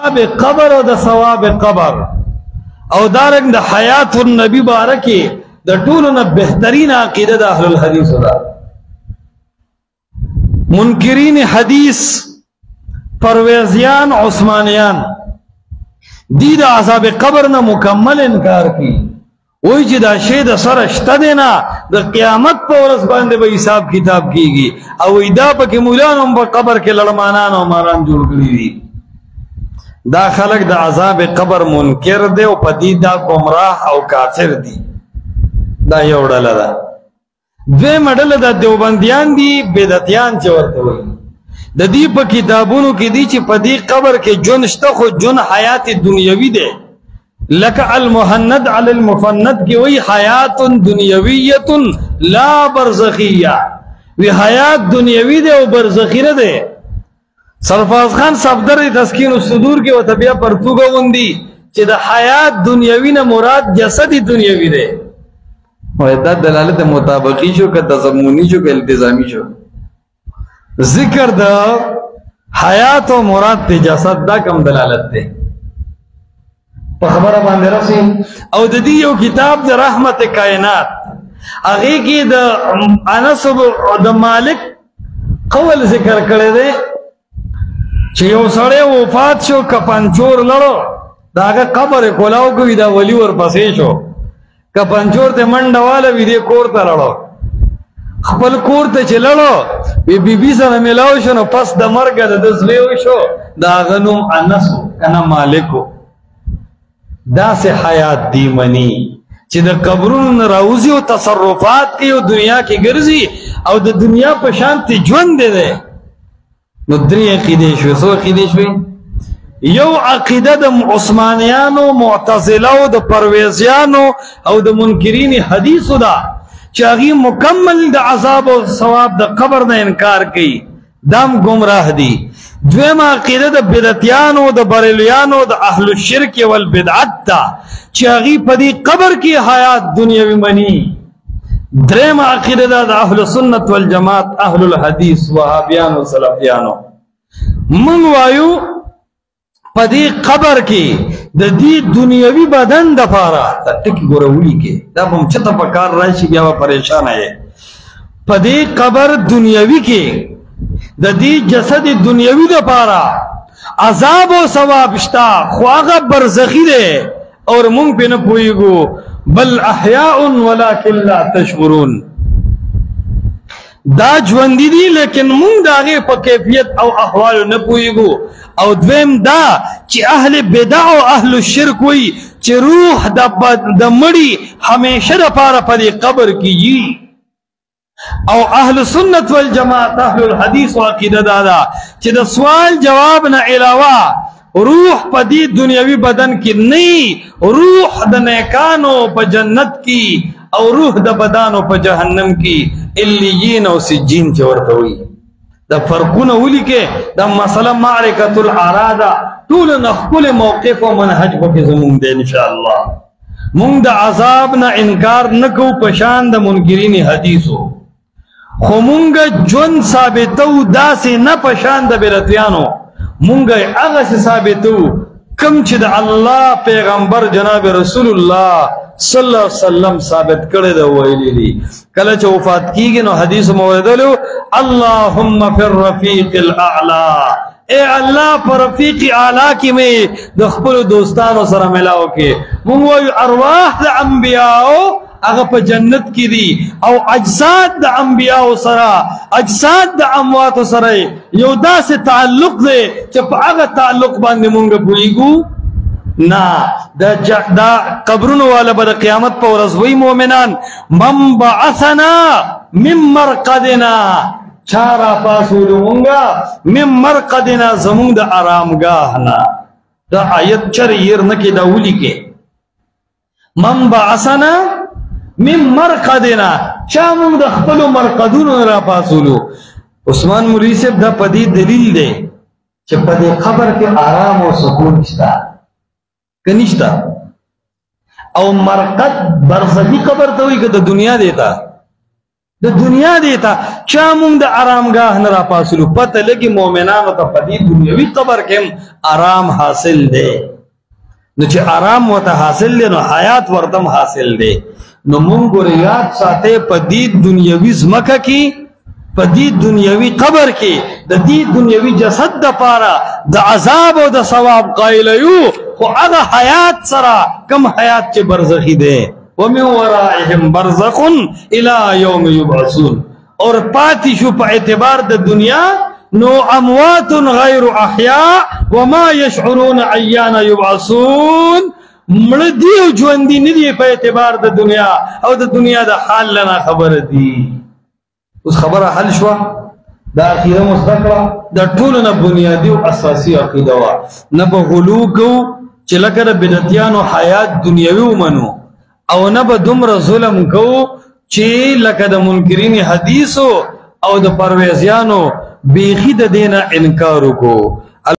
عذاب قبر او د ثواب قبر او دارنګ د حیات النبی بارکه د ټولو نه بهترین عقیده د اهل الحدیث ده. منکرین حدیث پرویزیان عثمانیان دی د عذاب قبر نه مکمل انکار کی، وای چې دا شی د سره شته دی نه، د قیامت په ورځ باندې به حساب کتاب کیږي، او دا پکې مولانو په قبر کې لړمانان او ماران جوړ کړي دي. دا خلق د عذاب قبر منکر دی او پدې دا گمراه او کافر دي. دا یو ډله ده. دویمه ډله د دیوبندیان دي، بدعتیان چې ورته وایي. د دې په کتابونو کې دي چې په دې قبر کې جون شته، خو جون حیات دنیوي دی. لکه المهند علی المفند کی وی حیات دنیویت لا برزخیہ، وی حیات دنیوی دے و برزخی نہ دے. سرفراز خان صفدر تسکین الصدور کی و طبیعہ پرتوگا وندی چی دا حیات دنیوی نہ مراد جسد دنیوی دے. دا دلالت مطابقی شو کہ تضمونی شو کہ التزامی شو. ذکر دا حیات و مراد تے جسد دا کم دلالت دے. خبر باندې رسي. او د دې یو کتاب د رحمت کائنات هغه کې د انس د مالک قول ذکر کړی دی چې یو سړی وفات شو، کپنچور لړو، دا هغه قبر کولاو کوي، دا ولی ورپسې شو، کپنچور ته منډه واله وی دې کور ته لړو، خپل کور ته چې لړو بی بی سره ملاو شو، نو پس د مرګ د زوی شو، دا هغه نوم انس کنه مالکو. دا سے حیات دی منی چې د قبرونو راوزی او تصرفات کوي او دنیا کې ګرځي او د دنیا په شانتي ژوند دی. نو درې عقیدې شوې. څو عقیدې شوې؟ یو عقیده د عثمانیانو، معتزله او د پرویزیانو او د منکرین حدیثو ده چې هغه مکمل د عذاب او ثواب د قبر نه انکار کوي. دام گمراه دي. دویمه عقیده د بدعتیانو، د بریلیانو، د اهل الشرک والبدعت ده چې هغه په دې قبر کې حیات دنیوي مني. دریمه عقیده ده د اهل سنت والجماعت، اهل الحدیث، وهابیانو، سلفیانو. موږ وایو په دې قبر کې د دې دنیوي بدن د پاره ټکی ګورولي کې دا هم چته په کار راشي، بیا به پریشان یې. په دې قبر دنیوي کې د دې جسد دنیوي د پاره عذاب او ثواب شتا، خو هغه برزخی دی اور مونږ په نه پوهیږو، بل احیاء ولکن لا تشعرون. دا ژوندي دي لیکن مونږ د هغې په کیفیت او احوالو نه پوهیږو. او دویم دا چې اهل بدع او اهل الشرک وایي چې روح د مړي همیشه دپاره په دې قبر کې وي. او اهل سنت والجماعت، اهل الحدیث و عقیده دادا چې د سوال جواب نه علاوه روح په دې دنیوي بدن کې نه، روح د نیکانو په جنت کې او روح د بدانو په جهنم کې، الیین او سجین چې ورته وایي. د فرقونه ولیکې دا مسله معرکة الاعراض ټول نه خپل موقف او منهج پکې زمونږ دی. انشاءالله مونږ د عذاب نه انکار نه کوو په شان د منکرین حدیثو، خو مونږ ژوند ثابتو داسې نه په شان د بدعتیانو. مونږ هغسې ثابتو کم چې د الله پیغمبر جناب رسول الله صلی الله علیه وسلم ثابت کړی دی، ویلی دی. کله چې وفات کیږي نو حدیث مو ویلو اللهم فی الرفیق الاعلی، اے اللہ پر رفیق اعلی کی میں د خپل دوستانو سره ملاو کې. مونږ وایو ارواح د انبیاءو هغه په جنت کې دي، او اجساد د انبیاءو سره، اجساد د امواتو سره یو داسې تعلق دی چې په هغه تعلق باندې مونږ پوهیږو نه. دا قبرونو والا به د قیامت په ورځ وایي مؤمنان من بعثنا من مرقدنا، چا راپاڅولو مونږه من مرقدنا، زمونږ د ارامګاه نه. دا آیت چرې هیر نه کې دا ولیکې من بعثنا من مرقدنا، چا مونږ د خپلو مرقدونو نه راپاڅولو. عثمان مولوي صاحب دا په دې دلیل دی چې په دې قبر کې آرام او سکون شته که نشته. او مرقد برزخی قبر ته وایي که د دنیا دی ته د دنیا دیتا چا مونږ د آرامگاه نه را پاسلو پته لګي مؤمنانو ته په دې دنیوي قبر کې آرام حاصل دی نو چې آرام وته حاصل دی نو حیات وردم حاصل دی نو مونږ یاد ساته په دې دنیوي ځمکه کې په دې دنیوي قبر کې د دې دنیوي جسد د پاره د عذاب او د ثواب قائل یو خو هغه حیات سره کم حیات چې برزخی دی ومن ورائهم برزخ الى يوم يبعثون اور پاتی شو په اعتبار د دنیا نو اموات غیر احیاء وما يشعرون ايان يبعثون مړ دی او ژوند دي نه دی په اعتبار د دنیا او د دنیا د حال لنا خبر دي اوس خبره حل شو د اخیره مستقره د ټول نه بنیادی او اساسی عقیده وا نه به غلو کو چې لکه د بدعتیانو حیات دنیوي ومنو او نه به دومره ظلم کو چې لکه د منکرین حدیثو او د پرویزیانو بیخی د دینه انکار کو